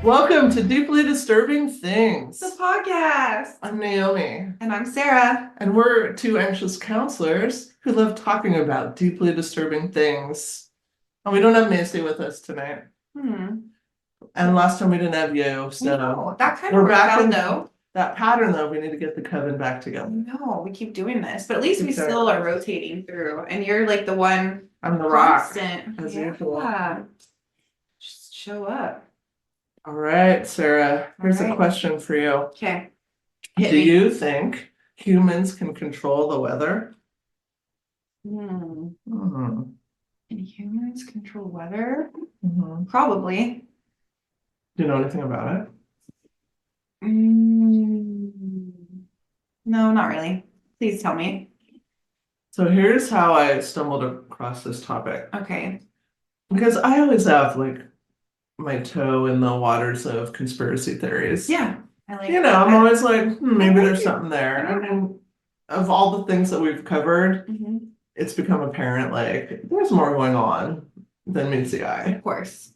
Welcome to Deeply Disturbing Things. The podcast. I'm Naomi. And I'm Sarah. And we're two anxious counselors who love talking about deeply disturbing things. And we don't have Macy with us tonight. And last time we didn't have you, so that kind of we're worked back out in though. that pattern though. We need to get the coven back together. No, we keep doing this, but at least we Exactly. still are rotating through. And you're like the one I'm the rock, constant. as usual. Just show up. All right, Sarah, here's All a right. question for you. Okay. Do you think humans can control the weather? Can humans control weather? Probably. Do you know anything about it? No, not really. Please tell me. So here's how I stumbled across this topic. Okay. Because I always have like my toe in the waters of conspiracy theories. Yeah. I like I'm always like, maybe there's it. something there. Yeah. I mean, of all the things that we've covered, Mhm. it's become apparent like there's more going on than meets the eye. Of course.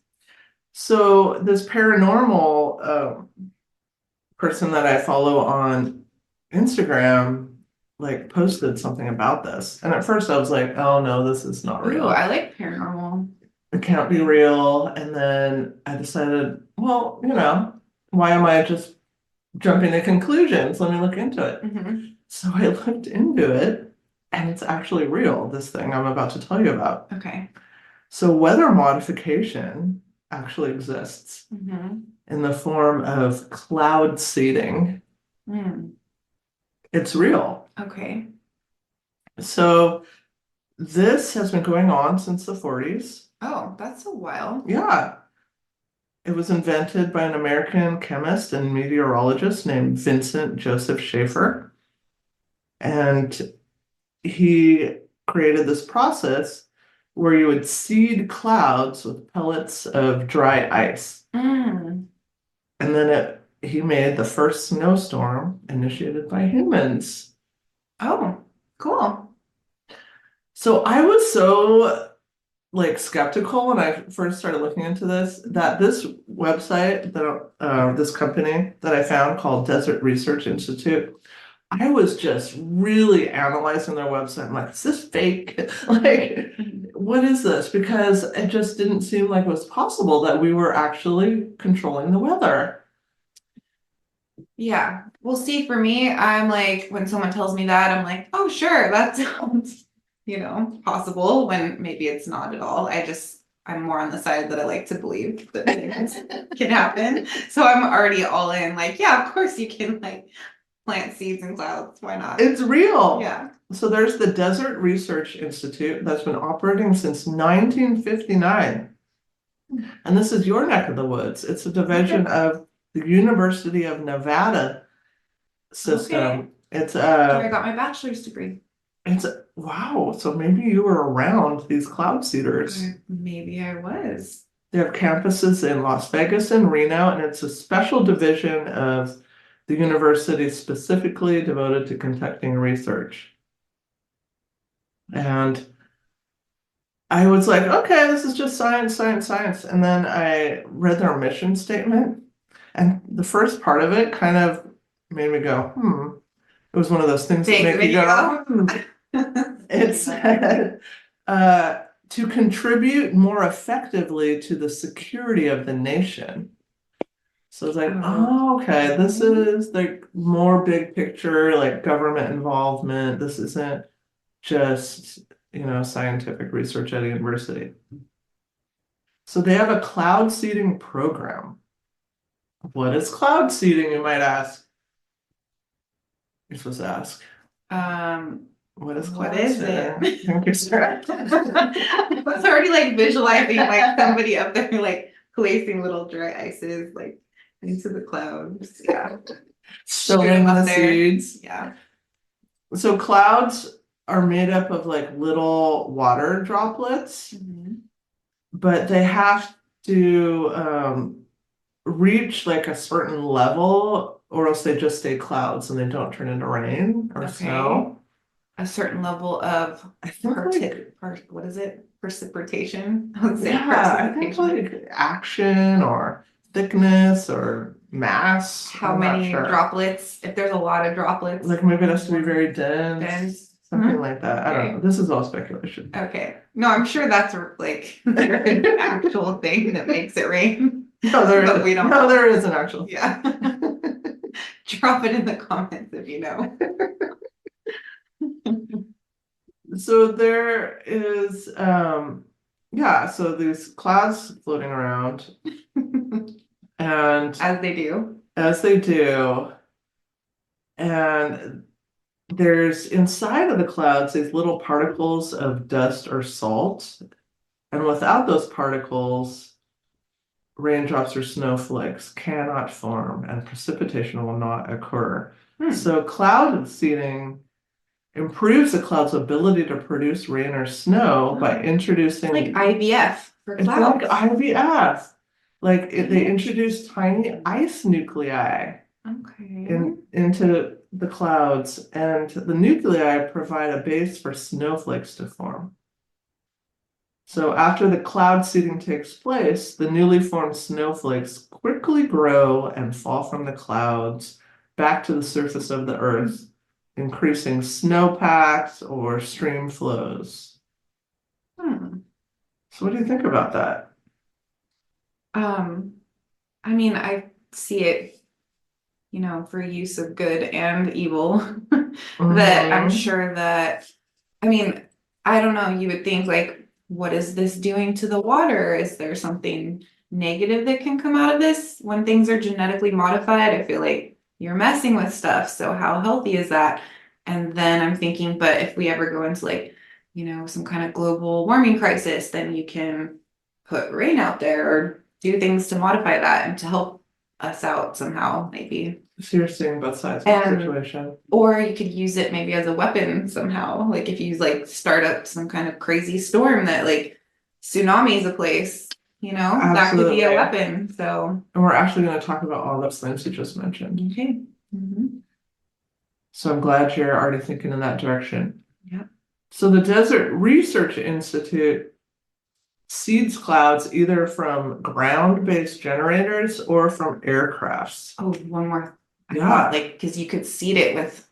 So this paranormal person that I follow on Instagram like posted something about this. And at first I was like, oh no, this is not real. Ooh, I like paranormal. It can't be real. And then I decided, well, why am I just jumping to conclusions? Let me look into it. So I looked into it, and it's actually real, this thing I'm about to tell you about. Okay. So weather modification actually exists in the form of cloud seeding. It's real. Okay. So this has been going on since the 40s. Oh, that's a while. Yeah. It was invented by an American chemist and meteorologist named Vincent Joseph Schaefer. And he created this process where you would seed clouds with pellets of dry ice. And then he made the first snowstorm initiated by humans. Oh, cool. So I was so skeptical when I first started looking into this, that this website, this company that I found called Desert Research Institute, I was just really analyzing their website. I'm like, is this fake? Like, what is this? Because it just didn't seem like it was possible that we were actually controlling the weather. Yeah. Well, see, for me, I'm like, when someone tells me that, I'm like, oh, sure, that sounds, possible, when maybe it's not at all. I'm more on the side that I like to believe that things can happen. So I'm already all in, like, yeah, of course you can plant seeds in clouds. Why not? It's real. Yeah. So there's the Desert Research Institute that's been operating since 1959. And this is your neck of the woods. It's a division of the University of Nevada system. It's I got my bachelor's degree. Wow, so maybe you were around these cloud seeders. Maybe I was. They have campuses in Las Vegas and Reno, and it's a special division of the university specifically devoted to conducting research. And I was like, okay, this is just science, science, science. And then I read their mission statement, and the first part of it kind of made me go, It was one of those things that make you go, It said, to contribute more effectively to the security of the nation. So it's like, oh, okay, this is like more big picture, like government involvement. This isn't just, scientific research at a university. So they have a cloud seeding program. What is cloud seeding, you might ask? You're supposed to ask. What is cloud seeding? Thank you, Sarah. I was already visualizing somebody up there placing little dry ices into the clouds. Yeah. Sowing the seeds. Yeah. So clouds are made up of little water droplets, but they have to reach a certain level, or else they just stay clouds and they don't turn into rain or snow. A certain level of what is it? Precipitation. I think action or thickness or mass. How I'm not many sure. droplets, if there's a lot of droplets. Like maybe it has to be very dense, Dense. something Mhm. like that. I don't know. Okay. This is all speculation. Okay. No, I'm sure that's like an actual thing that makes it rain. No, there But is. we don't No, know. there is an actual. Yeah. Drop it in the comments if you know. So there is, yeah, so these clouds floating around, and As they do. as they do, and there's inside of the clouds these little particles of dust or salt, and without those particles, raindrops or snowflakes cannot form and precipitation will not occur. Hmm. So cloud seeding improves the cloud's ability to produce rain or snow by It's introducing. like IVF for It's clouds. like IVF. They Okay. introduce tiny ice nuclei Okay. into the clouds, and the nuclei provide a base for snowflakes to form. So after the cloud seeding takes place, the newly formed snowflakes quickly grow and fall from the clouds back to the surface of the earth, increasing snowpacks or stream flows. Hmm. So what do you think about that? Um, I mean, I see it, for use of good and evil. That I'm Mm-hmm. sure that, I mean, I don't know, you would think like, what is this doing to the water? Is there something negative that can come out of this? When things are genetically modified, I feel like you're messing with stuff. So how healthy is that? And then I'm thinking, but if we ever go into like, some kind of global warming crisis, then you can put rain out there or do things to modify that and to help us out somehow, maybe. So you're seeing both sides of the And situation. or you could use it maybe as a weapon somehow. Like if you like start up some kind of crazy storm that like tsunami is a place, that could be a Absolutely. weapon. So And we're actually going to talk about all those things you just mentioned. okay. Mhm. So I'm glad you're already thinking in that direction. Yeah. So the Desert Research Institute seeds clouds either from ground-based generators or from aircrafts. Oh, one more. I Yeah. thought like because you could seed it with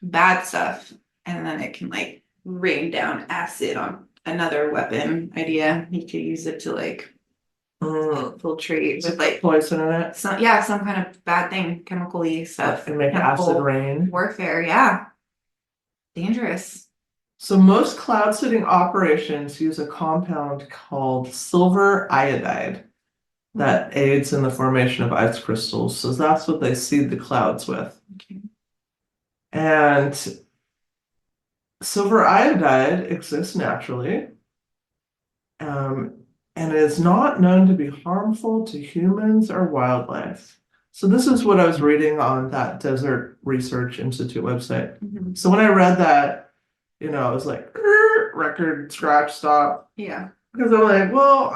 bad stuff and then it can like rain down acid on another weapon idea. You could use it to like infiltrate with like Poison in it some kind of bad thing, chemical-y stuff. and make acid Chemical rain. warfare, yeah. Dangerous. So most cloud seeding operations use a compound called silver iodide that aids in the formation of ice crystals. So that's what they seed the clouds with. Okay. And silver iodide exists naturally, and is not known to be harmful to humans or wildlife. So this is what I was reading on that Desert Research Institute website. Mhm. So when I read that, I was like, record scratch stop. Yeah. Because I'm like, well,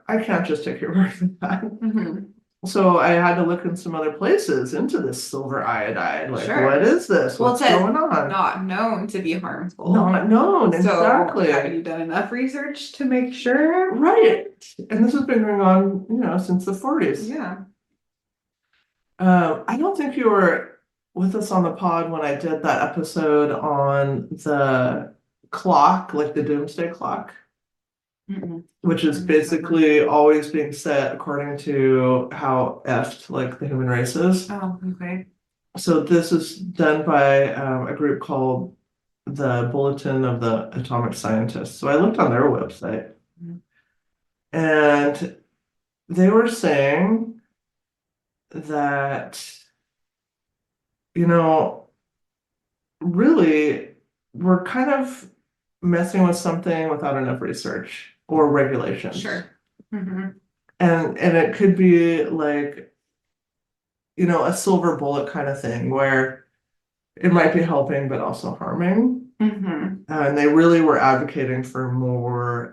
I can't just take your word for that. Mhm. So I had to look in some other places into this silver iodide. Like, Sure. what is this? Well, it What's says going on? not known to be harmful. Not known, So exactly. have you done enough research to make sure? Right. And this has been going on, since the 40s. Yeah. I don't think you were with us on the pod when I did that episode on the clock, like the doomsday clock, Mm-mm. which is basically always being set according to how effed like the human race is. Oh, okay. So this is done by a group called the Bulletin of the Atomic Scientists. So I looked on their website, Mhm. and they were saying that, you know, really we're kind of messing with something without enough research or regulations. Sure. Mhm. And it could be like, a silver bullet kind of thing where it might be helping but also harming. Mhm. And they really were advocating for more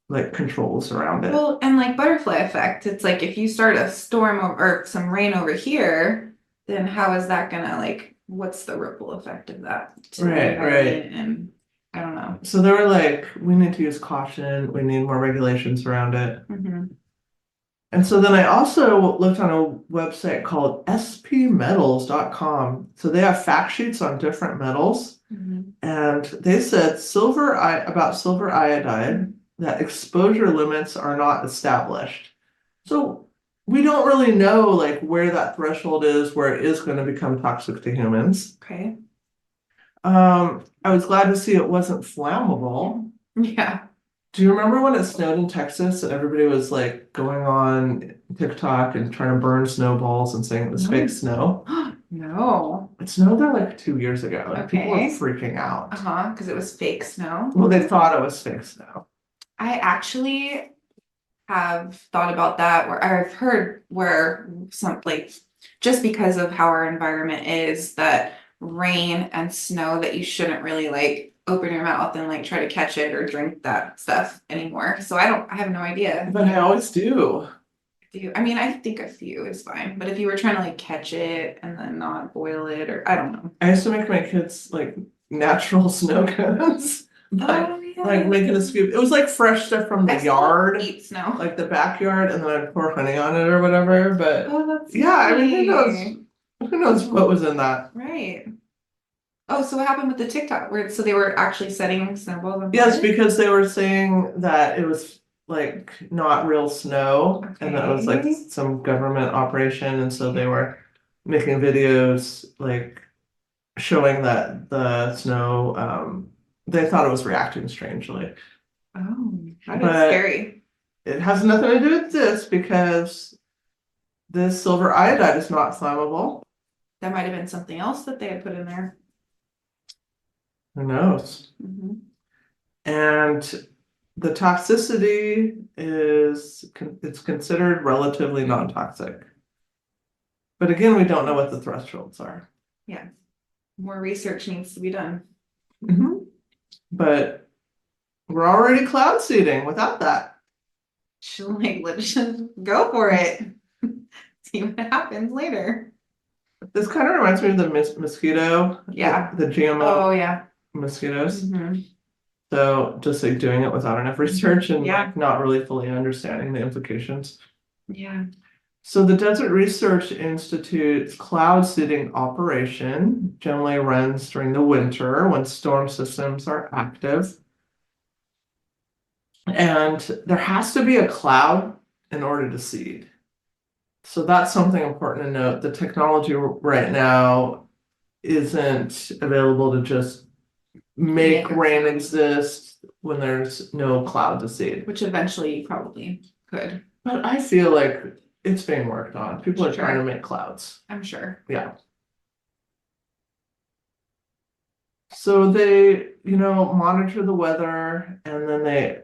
like controls around it. Well, and like butterfly effect, it's like if you start a storm or some rain over here, then how is that gonna like, what's the ripple effect of that to the Right, right. environment? And I don't know. So they were like, we need to use caution, we need more regulations around it. Mhm. And so then I also looked on a website called spmetals.com. So they have fact sheets on different metals. Mhm. And they said about silver iodide that exposure limits are not established. So we don't really know like where that threshold is where it is going to become toxic to humans. Okay. I was glad to see it wasn't flammable. Yeah. Do you remember when it snowed in Texas and everybody was like going on TikTok and trying to burn snowballs and saying it was fake No. snow? No. It snowed there like 2 years ago and people were Okay. freaking out. Because it was fake snow. Well, they thought it was fake snow. I actually have thought about that, where I've heard where some like just because of how our environment is, that rain and snow, that you shouldn't really like open your mouth and like try to catch it or drink that stuff anymore. So I have no idea. But I always do. I mean, I think a few is fine, but if you were trying to like catch it and then not boil it, or I don't know. I used to make my kids like natural snow cones. Oh Like yeah. making a scoop. It was like fresh stuff from I the still yard, eat snow. like the backyard, and then I'd pour honey on it or whatever. But Oh, that's yeah, I mean, who knows? funny. Who knows what was in that? Right. Oh, so what happened with the TikTok? Where so they were actually setting snowballs on Yes, fire? because they were saying that it was like not real snow and that it was like Okay. some government operation, and so they were making videos like showing that the snow they thought it was reacting strangely. Oh, that is But scary. it has nothing to do with this because this silver iodide is not flammable. That might have been something else that they had put in there. Who knows? Mhm. And the toxicity it's considered relatively non-toxic. But again, we don't know what the thresholds are. Yeah. More research needs to be done. But we're already cloud seeding without that. She'll like, let's just go for it. See what happens later. This kind of reminds me of the mosquito, Yeah. the GMO Oh yeah. mosquitoes. Mhm. So just like doing it without enough research and Yeah. like not really fully understanding the implications. Yeah. So the Desert Research Institute's cloud seeding operation generally runs during the winter when storm systems are active. And there has to be a cloud in order to seed. So that's something important to note. The technology right now isn't available to just make Make a rain cloud. exist when there's no cloud to seed. Which eventually you probably could. But I feel like it's being worked on. People are trying to Sure. make clouds. I'm sure. Yeah. So they, monitor the weather and then they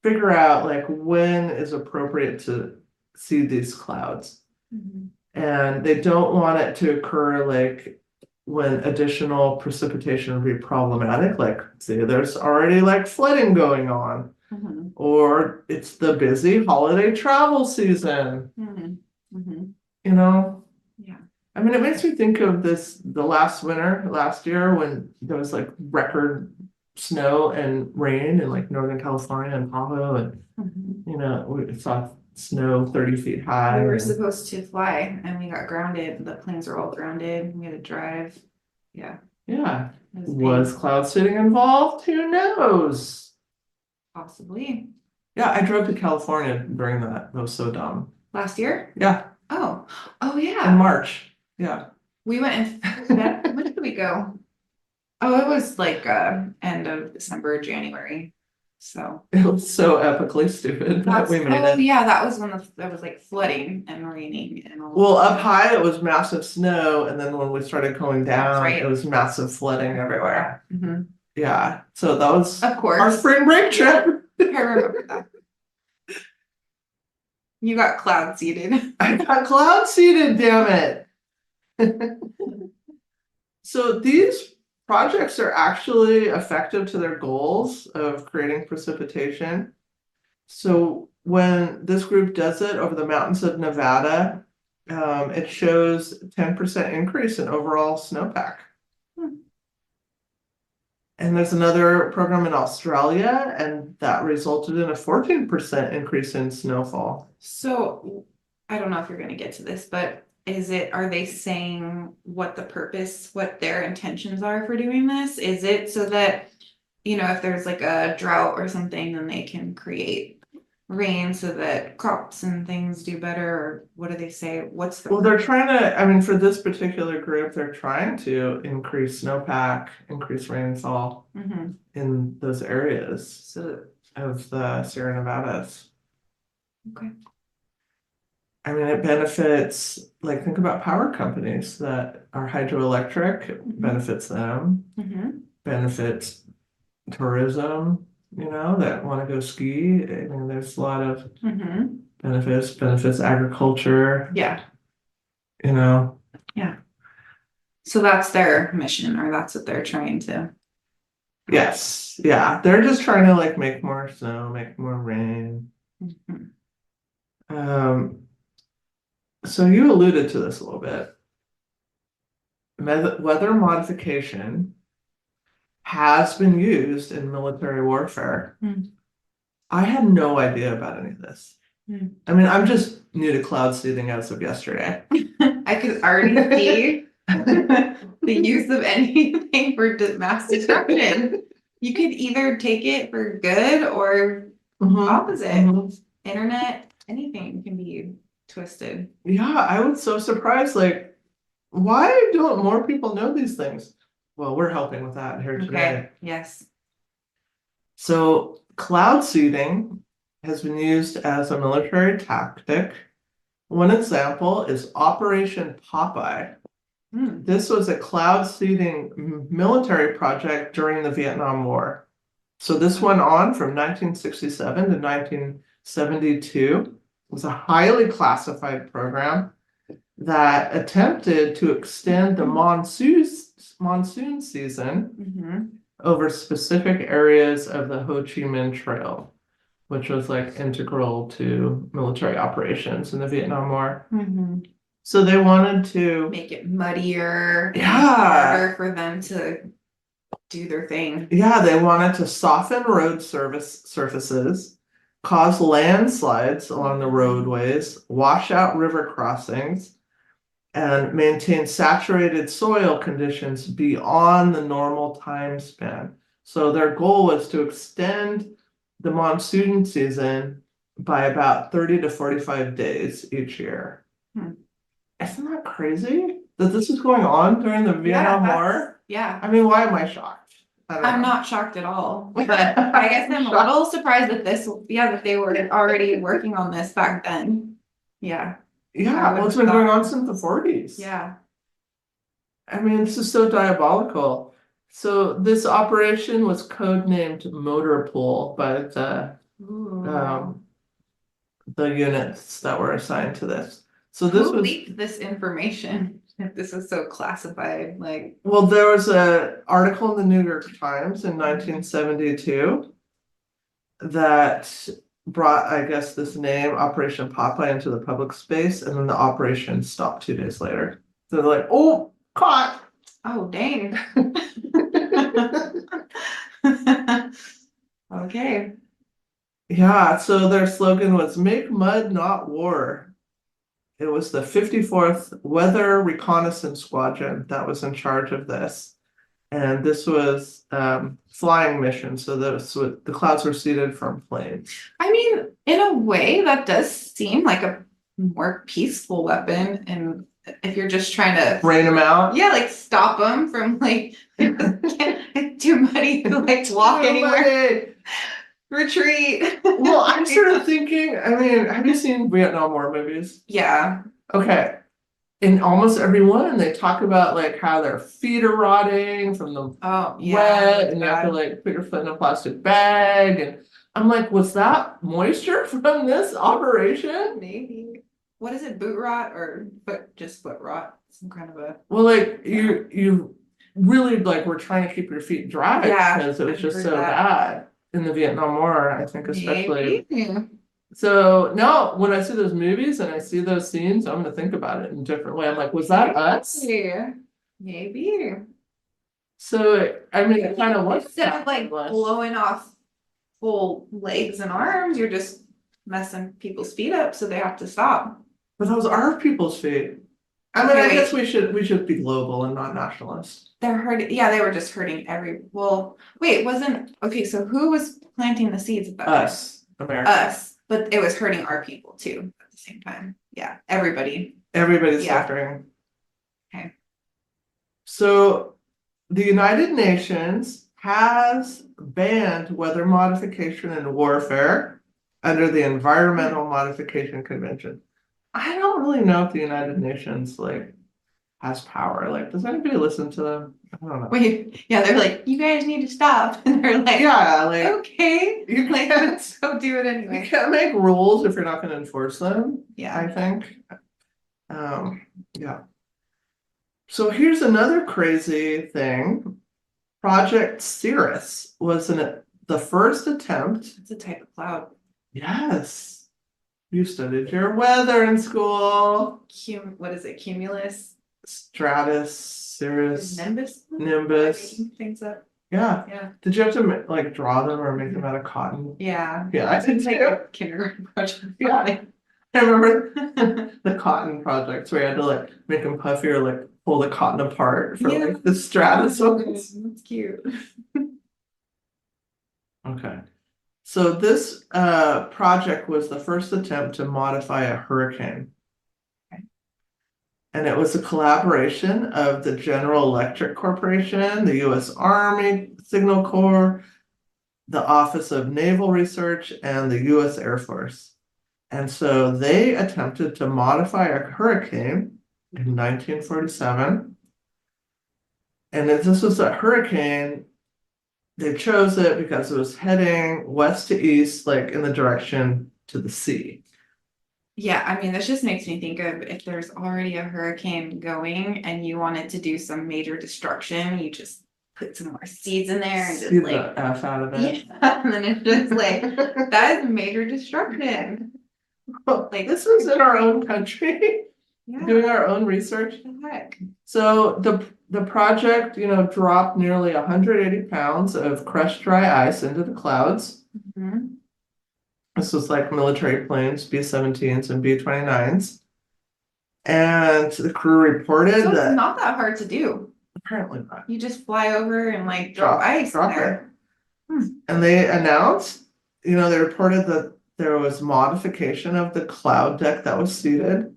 figure out like when is appropriate to see these clouds. Mhm. And they don't want it to occur like when additional precipitation would be problematic, like say there's already like flooding going on, Mhm. or it's the busy holiday travel season, Mhm. Mhm. you know? Yeah. I mean, it makes me think of the last winter, last year, when there was like record snow and rain in like Northern California and Tahoe, and Mhm. we saw snow 30 feet high. We were And supposed to fly and we got grounded. The planes were all grounded. We had to drive. Yeah, yeah, it was was pain. cloud seeding involved? Who knows? Possibly. Yeah, I drove to California during that. That was so dumb. Last year? Yeah, Oh, oh in yeah. March. Yeah. We went in when did we go? Oh, it was like end of December, January. So It was so epically stupid, but we made it. yeah, that was when that was like flooding and raining and all. Well, up high it was massive snow, and then when we started going down, right. it was massive flooding everywhere. Mhm. Yeah, so that was Of course. our spring break trip. I remember that. You got cloud seeded. I got cloud seeded, damn it. So these projects are actually effective to their goals of creating precipitation. So when this group does it over the mountains of Nevada, it shows 10% increase in overall snowpack. Hmm. And there's another program in Australia, and that resulted in a 14% increase in snowfall. So I don't know if you're gonna get to this, but are they saying what the purpose, what their intentions are for doing this? Is it so that, if there's like a drought or something, then they can create rain so that crops and things do better, or what do they say? What's the Well, they're trying to, I mean, for this particular group, they're trying to increase snowpack, increase rainfall Mhm. in those areas So, of the Sierra Nevadas. okay. I mean, it benefits, like, think about power companies that are hydroelectric, it benefits them, Mhm. benefits tourism, that want to go ski. I mean, there's a lot of Mhm. benefits agriculture, Yeah, you know. so that's their mission, or that's what they're trying to. Yes, yeah, they're just trying to like make more snow, make more rain. Mhm. Um, so you alluded to this a little bit. Weather modification has been used in military warfare. Mm. I had no idea about any of this. Mm. I mean, I'm just new to cloud seeding as of yesterday. I could already see the use of anything for mass destruction. You could either take it for good or Mhm, opposite. mhm. Internet, anything can be twisted. Yeah, I was so surprised. Like, why don't more people know these things? Well, we're helping with that here today. Okay, yes. So, cloud seeding has been used as a military tactic. One example is Operation Popeye. Hmm. This was a cloud seeding military project during the Vietnam War. So this went on from 1967 to 1972. It was a highly classified program that attempted to extend the monsoon season Mhm. over specific areas of the Ho Chi Minh Trail, which was like integral to military operations in the Vietnam War. Mhm. So they wanted to, Make it muddier and yeah, harder for them to do their thing. yeah, they wanted to soften road surfaces, cause landslides along the roadways, wash out river crossings, and maintain saturated soil conditions beyond the normal time span. So their goal was to extend the monsoon season by about 30 to 45 days each year. Hmm. Isn't that crazy that this is going on during the Vietnam War? Yeah. I mean, why am I shocked? I don't I'm know. not shocked at all, but I guess I'm a little surprised that that they were already working on this back then. Yeah, Yeah, well, it's been going on since the 40s. yeah. I mean, this is so diabolical. So this operation was codenamed Motor Pool by Ooh. the units that were assigned to this. So this Who was, leaked this information? If this is so classified, like, well, there was an article in the New York Times in 1972 that brought, I guess, this name, Operation Popeye, into the public space, and then the operation stopped 2 days later. So they're like, oh, caught. oh, dang. Okay. Yeah, so their slogan was Make Mud, Not War. It was the 54th Weather Reconnaissance Squadron that was in charge of this. And this was flying mission, so the clouds were seeded from planes. I mean, in a way, that does seem like a more peaceful weapon. And if you're just trying to, Rain them out. yeah, like stop them from like, it's too muddy to like walk anywhere, retreat. Well, I'm sort of thinking, I mean, have you seen Vietnam War movies? Yeah. Okay. In almost every one, they talk about like how their feet are rotting from the Oh, yeah. wet, and you have to like put your foot in a plastic bag. And I'm like, was that moisture from this operation? Maybe. What is it, boot rot or just foot rot? Some kind of a. Well, like you really like were trying to keep your feet dry because it was I've just heard so that. bad in the Vietnam War, I think especially. Maybe. So now when I see those movies and I see those scenes, I'm gonna think about it in a different way. I'm like, was that us? Yeah. Maybe. So, I mean, it kind of was. Instead of like fabulous. blowing off full legs and arms, you're just messing people's feet up, so they have to stop. But those are people's feet. I mean, Okay, I guess wait. we should be global and not nationalist. They're hurting. Yeah, they were just hurting well, wait, wasn't okay, so who was planting the seeds at that time? Us, America. Us, but it was hurting our people too at the same time. Yeah, everybody. Everybody's Yeah. suffering. Okay. So the United Nations has banned weather modification and warfare under the Environmental Modification Convention. I don't really know if the United Nations like has power. Like, does anybody listen to them? I don't know. Wait, yeah, they're like, you guys need to stop. And they're like, Yeah, like okay, you like, can't let's go do it you anyway. can't make rules if you're not going to enforce them. Yeah. I think. Yeah. So here's another crazy thing. Project Cirrus was the first attempt. It's a type of cloud. Yes. You studied your weather in school. What is it? Cumulus? Stratus, Cirrus, Nimbus? Nimbus. Things up. Yeah. Yeah. Did you have to like draw them or make them out of cotton? Yeah. Yeah, I did Like too. a kindergarten project. Yeah. I remember the cotton projects where you had to like make them puffy or like pull the cotton apart for Yeah. like the stratus ones. That's cute. Okay. So this project was the first attempt to modify a hurricane. Okay. And it was a collaboration of the General Electric Corporation, the US Army Signal Corps, the Office of Naval Research, and the US Air Force. And so they attempted to modify a hurricane in 1947. And if this was a hurricane, they chose it because it was heading west to east, like in the direction to the sea. Yeah, I mean, this just makes me think of if there's already a hurricane going and you wanted to do some major destruction, you just put some more seeds in there and just See like, the F out of it. yeah, and then it's just like, that is major destruction. Like this was in our own country, Yeah, doing our own research. what the heck? So the project, dropped nearly 180 pounds of crushed dry ice into the clouds. Mhm. This was like military planes, B-17s and B-29s. And the crew reported So it's that not that hard to do. apparently not. You just fly over and like drop ice in drop there. it. And they announced, they reported that there was modification of the cloud deck that was seeded.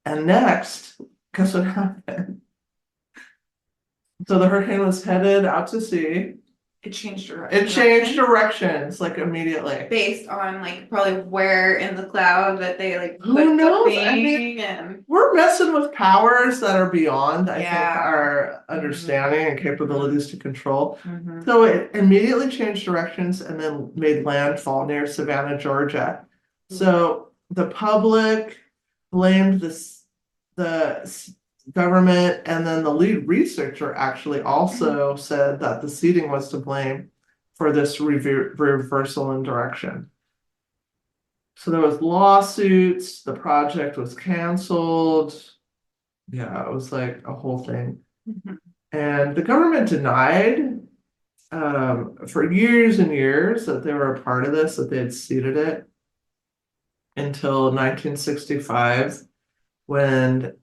And next, guess what happened? So the hurricane was headed out to sea. It changed It changed directions like immediately. based on like probably where in the cloud that they like Who put the knows? I thing mean, and We're messing with powers that are beyond, I think, Yeah. our understanding and capabilities to control. Mhm. So it immediately changed directions and then made landfall near Savannah, Georgia. So the public blamed the government, and then the lead researcher actually also said that the seeding was to blame for this reversal in direction. So there was lawsuits, the project was canceled. Yeah, it was like a whole thing. Mhm. And the government denied for years and years that they were a part of this, that they had seeded it until 1965, when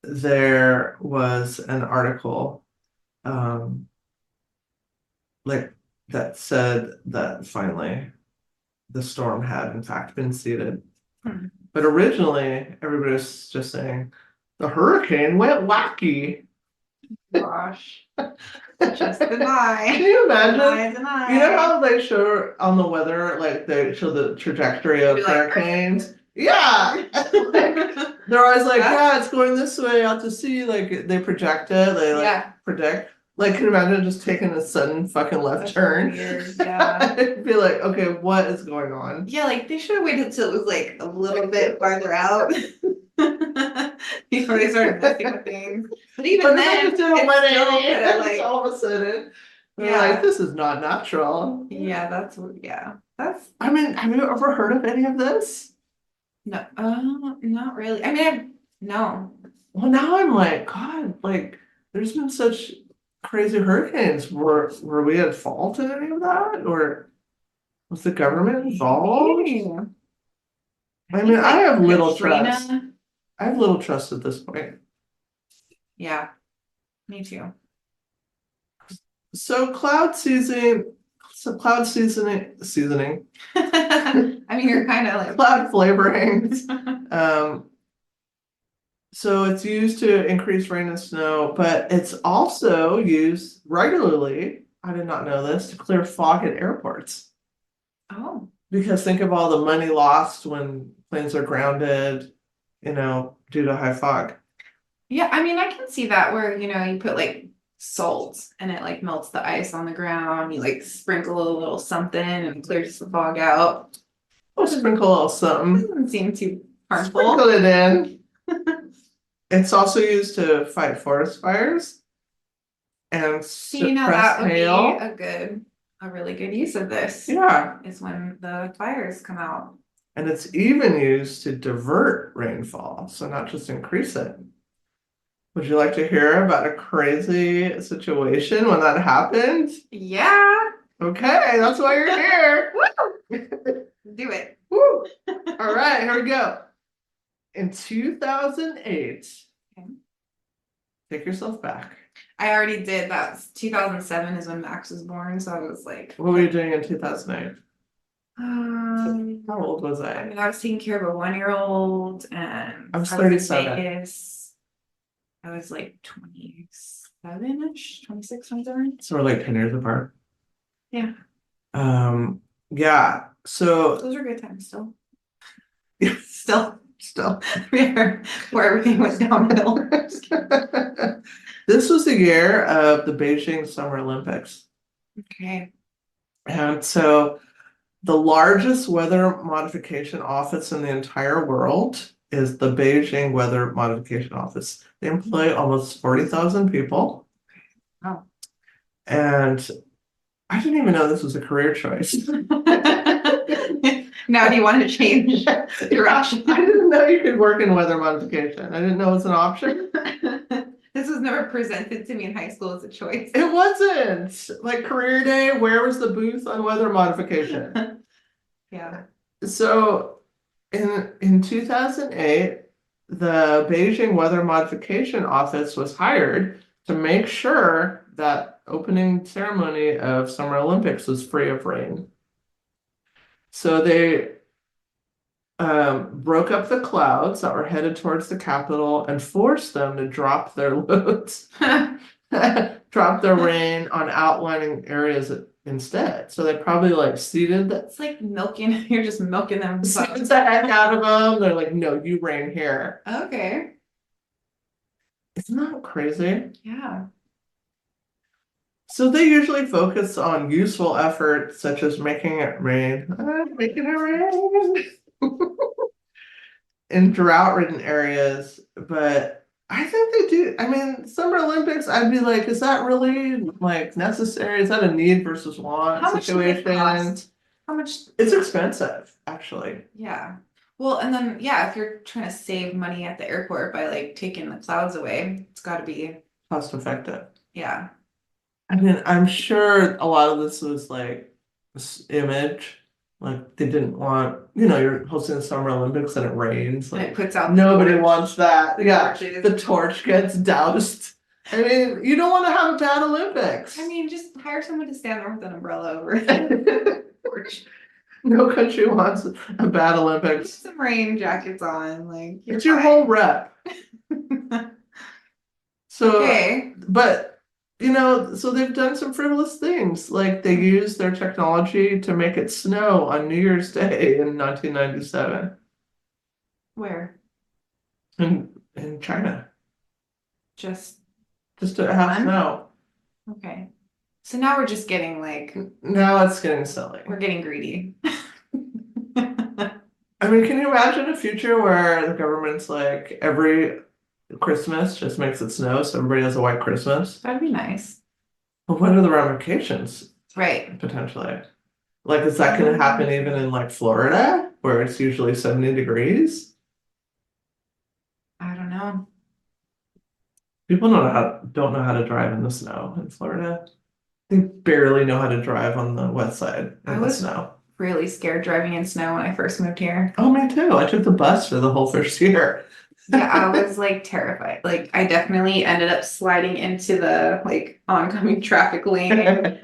there was an article like that said that finally the storm had in fact been seeded. But originally everybody was just saying the hurricane went wacky. Gosh. Just deny. Can you imagine? Deny. You know how they show on the weather, like they show the trajectory of Be like, hurricanes? Yeah. They're always like, That's- yeah, it's going this way out to sea. Like they project it, they like Yeah. predict. Like, can you imagine just taking a sudden fucking left That's turn? weird, yeah. I'd be like, okay, what is going on? Yeah, like they should have waited till it was like a little bit farther out before they started messing with things. But even But then, they it's just did a still 180, kinda like, all of a sudden. They're Yeah. like, this is not natural. yeah, that's I mean, have you ever heard of any of this? no, not really. I mean, no. Well, now I'm like, God, like, there's been such crazy hurricanes. Were we at fault in any of that? Or was the government involved? Maybe. I mean, think I like have little trust. Katrina. I have little trust at this point. Yeah, me too. So seasoning, I mean, you're kind of like, cloud flavorings. So it's used to increase rain and snow, but it's also used regularly, I did not know this, to clear fog at airports. oh, Because think of all the money lost when planes are grounded, due to high fog. yeah. I mean, I can see that where, you put like salt and it like melts the ice on the ground. You like sprinkle a little something and it clears the fog out. We'll sprinkle a little something, Doesn't seem too sprinkle harmful. it in. It's also used to fight forest fires and See, now that suppress would be hail. a really good use of this Yeah, is when the fires come out. and it's even used to divert rainfall, so not just increase it. Would you like to hear about a crazy situation when that happened? Yeah. Okay, that's why you're here. Do it. Woo! All right, here we go. In 2008, Okay. take yourself back. I already did. That's 2007 is when Max was born. So I was like, What were you doing in 2008? How old was I I? mean, I was taking care of a 1-year-old and I was I was in 37. Vegas. I was like 27-ish, 26, 27. So we're like 10 years apart. Yeah. Yeah. So Those are good times still. still, still. Where everything went downhill. This was the year of the Beijing Summer Olympics. Okay. And so the largest weather modification office in the entire world is the Beijing Weather Modification Office. They employ almost 40,000 people. Wow. And I didn't even know this was a career choice. Now do you want to change direction? I didn't know you could work in weather modification. I didn't know it was an option. This was never presented to me in high school as a choice. It wasn't. Like career day, where was the booth on weather modification? Yeah. So in 2008, the Beijing Weather Modification Office was hired to make sure that opening ceremony of Summer Olympics was free of rain. So they broke up the clouds that were headed towards the capital and forced them to drop their loads, drop their rain on outlining areas instead. So they probably like seeded that. It's like milking, you're just milking them. Seeds the heck out of them. They're like, no, you rain here. Okay. Isn't that crazy? Yeah. So they usually focus on useful efforts such as making it rain, making it rain in drought-ridden areas. But I think they do. I mean, Summer Olympics, I'd be like, is that really like necessary? Is that a need versus want How much do they situation? cost? How much? It's expensive, actually. Yeah. Well, and then yeah, if you're trying to save money at the airport by like taking the clouds away, it's got to be Cost effective. yeah. I mean, I'm sure a lot of this was like this image. Like they didn't want, you're hosting the Summer Olympics and it rains. And it Like puts out the nobody torch. wants that. Yeah, Torches. the torch gets doused. I mean, you don't want to have a bad Olympics. I mean, just hire someone to stand there with an umbrella over the torch. No country wants a bad Put Olympics. some rain jackets on, like you're It's your fine. whole rep. So, Okay. but so they've done some frivolous things. Like they used their technology to make it snow on New Year's Day in 1997 Where? in China, Just just to have Fun? snow. okay. So now we're just getting like Now it's getting silly. we're getting greedy. I mean, can you imagine a future where the government's like every Christmas just makes it snow so everybody has a white Christmas? That'd be nice. But what are the ramifications Right. potentially? Like, is that going to happen even in like Florida, where it's usually 70 degrees? I don't know. People don't know how to drive in the snow in Florida. They barely know how to drive on the west side I in the was snow. really scared driving in snow when I first moved here. Oh, me too. I took the bus for the whole first year. Yeah, I was like terrified. Like I definitely ended up sliding into the like oncoming traffic lane and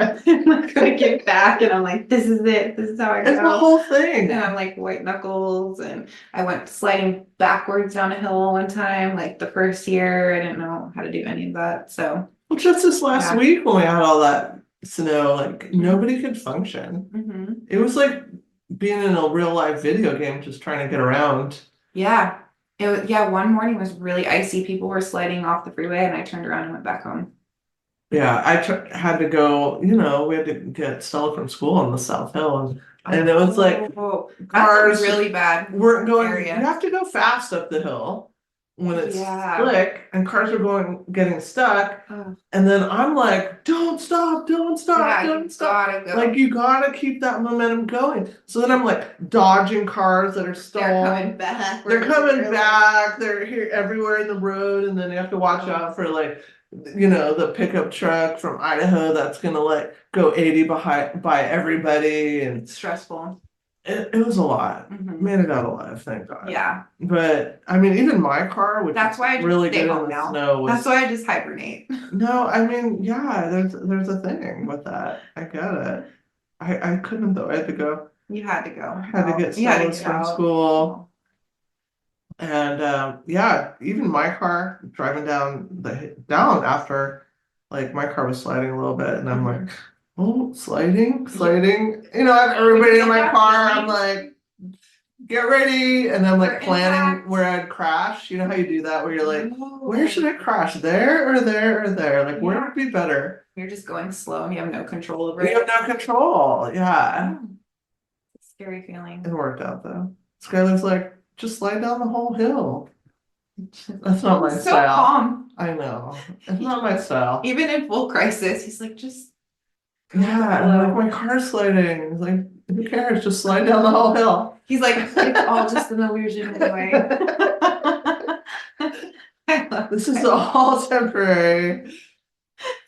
like gonna get back and I'm like, this is it. This is how I It's the go. whole thing. And I'm like white knuckles and I went sliding backwards down a hill one time, like the first year. I didn't know how to do any of that. So Well, just this last yeah. week when we had all that snow, like Mhm. nobody could function. Mhm. It was like being in a real life video game, just trying to get around. Yeah. It was, yeah, one morning was really icy. People were sliding off the freeway and I turned around and went back home. Yeah, had to go, we had to get Stella from school on the South Hill, and it was like Oh, that's cars a really bad weren't going, you area. have to go fast up the hill when it's Yeah. slick, and cars are getting stuck. Oh, And then I'm like, don't stop, don't stop, yeah, you don't stop. gotta Like, go. you gotta keep that momentum going. So then I'm like dodging cars that are They're coming stalled. back. They're coming Really. back. They're here everywhere in the road. And then you have to watch out for like, the pickup truck from Idaho that's gonna like go 80 by everybody. And Stressful. it was a lot. Hmm. Made it out alive, thank God. Yeah. But I mean, even my car, which That's is why I just really stay good in home the now. snow, That's was why I just hibernate. no, I mean, yeah, there's a thing with that. I get it. I couldn't though. I had to go. You had to go. Had to No, get you had to Stella's get from out. school, Oh. and yeah, even my car driving down after, like my car was sliding a little bit, and I'm like, Mhm. oh, sliding, Yeah. sliding. I have When you everybody in get my that car. I'm feeling like, get ready, and I'm for like planning impact. where I'd crash. You know how you do that, where you're like, where should No. I crash? There or there or there? Like, where Yeah. would be better? You're just going slow and you have no control over We have it. no control. Yeah. Oh, scary It feeling. worked out though. Skylar's like, just slide down the whole hill. That's not my He's so style. calm. I know. It's not my style. Even in full crisis, he's like, just go with the Yeah, and I'm like, flow. my car's sliding. He's like, who cares? Just slide down the whole hill. He's like, it's all just an illusion anyway. I love This is that. all temporary.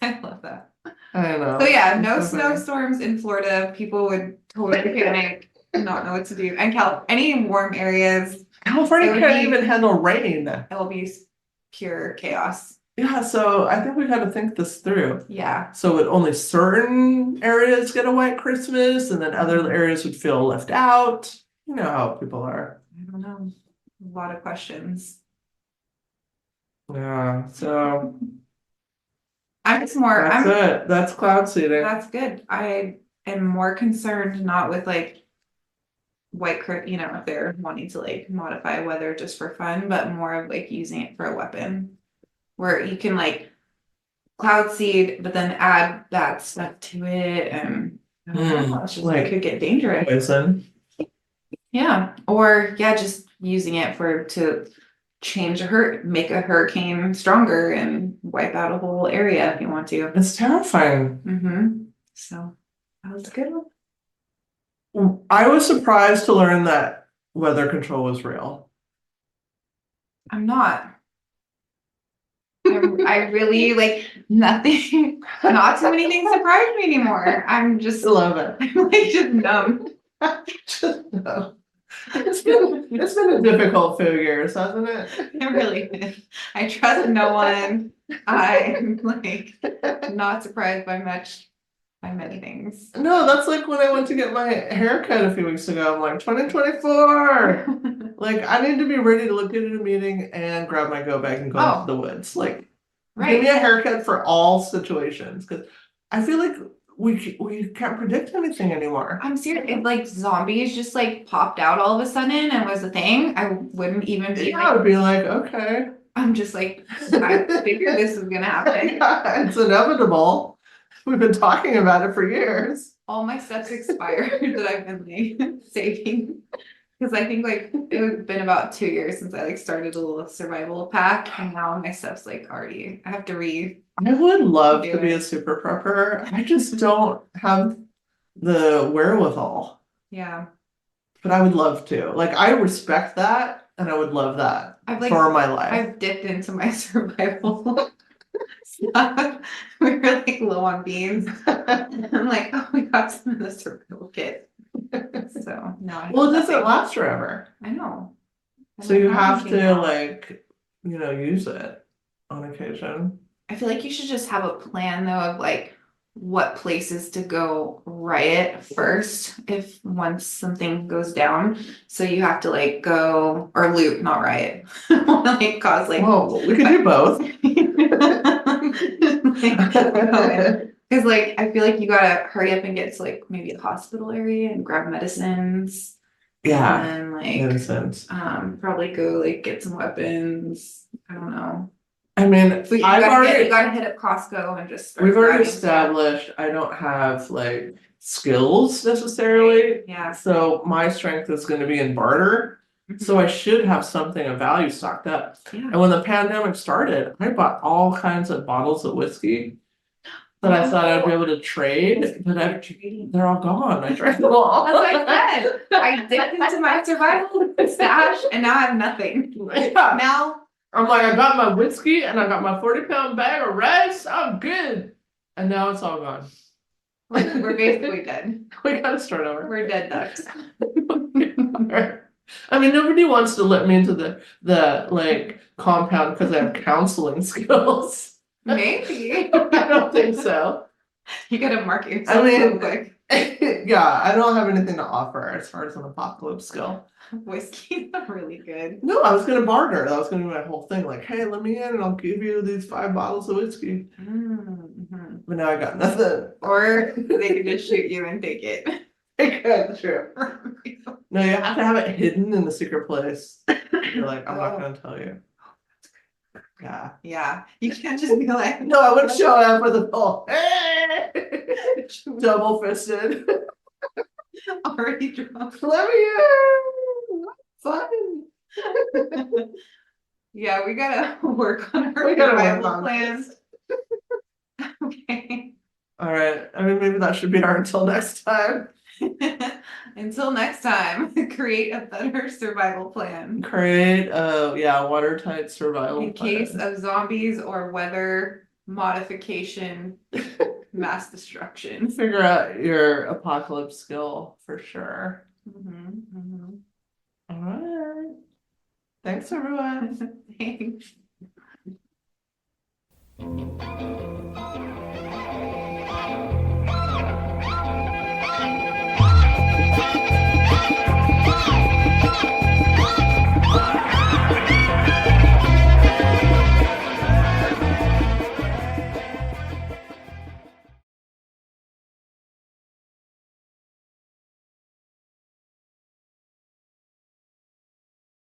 I love that. I So know. yeah, It's no so funny. snowstorms in Florida. People would totally panic, not know what to do. And any warm areas, it California would can't be even handle rain. it will be pure chaos. Yeah, so I think we've got to think this through. Yeah. So would only certain areas get a white Christmas, and then other areas would feel left out. You know how people are. I don't know. A lot of questions. Yeah, so I'm just more, that's it. That's cloud seeding. that's good. I am more concerned not with like if they're wanting to like modify weather just for fun, but more of like using it for a weapon where you can like cloud seed, but then add that stuff to it and I don't know, it's just like it could get dangerous. poison. Yeah. Or yeah, just using it to make a hurricane stronger and wipe out a whole area if you want to. It's terrifying. Mm-hmm. So that was a good one. I was surprised to learn that weather control was real. I'm not. I really like nothing, not too many things surprise me anymore. I love it. I'm like just numb. Just no. It's been a difficult few years, hasn't it? It really is. I trust no one. I'm like not surprised by many things. No, that's like when I went to get my haircut a few weeks ago. I'm like, 2024. Like, I need to be ready to look good at a meeting and grab my go bag and go into Oh, the woods. Like, give right. me a haircut for all situations. Because I feel like we can't predict anything anymore. I'm serious. If like zombies just like popped out all of a sudden and was a thing, I wouldn't even be Yeah, I would be like, okay. I'm just like, I figured this was gonna happen. Yeah, it's inevitable. We've been talking about it for years. All my stuff's expired that I've been like saving. Because I think like it would been about 2 years since I like started a little survival pack, and now my stuff's like already. I have to I would love do to be a it. super prepper. I just don't have the wherewithal, Yeah, but I would love to. Like, I respect that, and I would love that I've like for my life. I've dipped into my survival stuff. We were like low on beans. I'm like, oh, we got some in the survival kit. So now I Well, it have doesn't nothing. last forever. I know. I So don't you have anything to now. like, use it on occasion. I feel like you should just have a plan though of like what places to go riot first if once something goes down. So you have to like go or loot, not riot. Like cause like Well, we could do both. Because like I feel like you gotta hurry up and get to like maybe the hospital area and grab medicines. Yeah, And then in a like sense. probably go like get some weapons. I don't know. I mean, But you gotta hit up Costco and just start we've already grabbing stuff. established I don't have like skills necessarily. Yeah. So my strength is going to be in barter. So I should have something of value stocked up. Yeah. And when the pandemic started, I bought all kinds of bottles of whiskey that I thought I'd be able to trade, but they're all gone. I drank them all. That's what I said. I dipped into my survival stash and now I have nothing. Yeah. Now I'm like, I got my whiskey and I got my 40-pound bag of rice. I'm good. And now it's all gone. we're basically dead. We gotta start over. We're dead ducks. I mean, nobody wants to let me into the like compound because I have counseling skills. Maybe. I don't think so. You gotta market yourself real quick. Yeah, I don't have anything to offer as far as an apocalypse skill. Whiskey's really good. No, I was gonna barter. That was gonna be my whole thing. Like, hey, let me in and I'll give you these 5 bottles of whiskey. Mm-hmm. But now I got nothing. Or they could just shoot you and take it. True. No, you have to have it hidden in the secret place. You're like, I'm not gonna tell you. Yeah. Yeah. You can't just be like, No, I wouldn't show up with a full double fisted. already drunk. Let me in. Fun. Yeah, we gotta work on our We gotta work survival on plans. this. Okay. All right. I mean, maybe that should be our until next time. Until next time, create a better survival plan. Create a watertight survival In plan. case of zombies or weather modification, mass destruction. Figure out your apocalypse skill for sure. All right. Thanks, everyone. Thanks.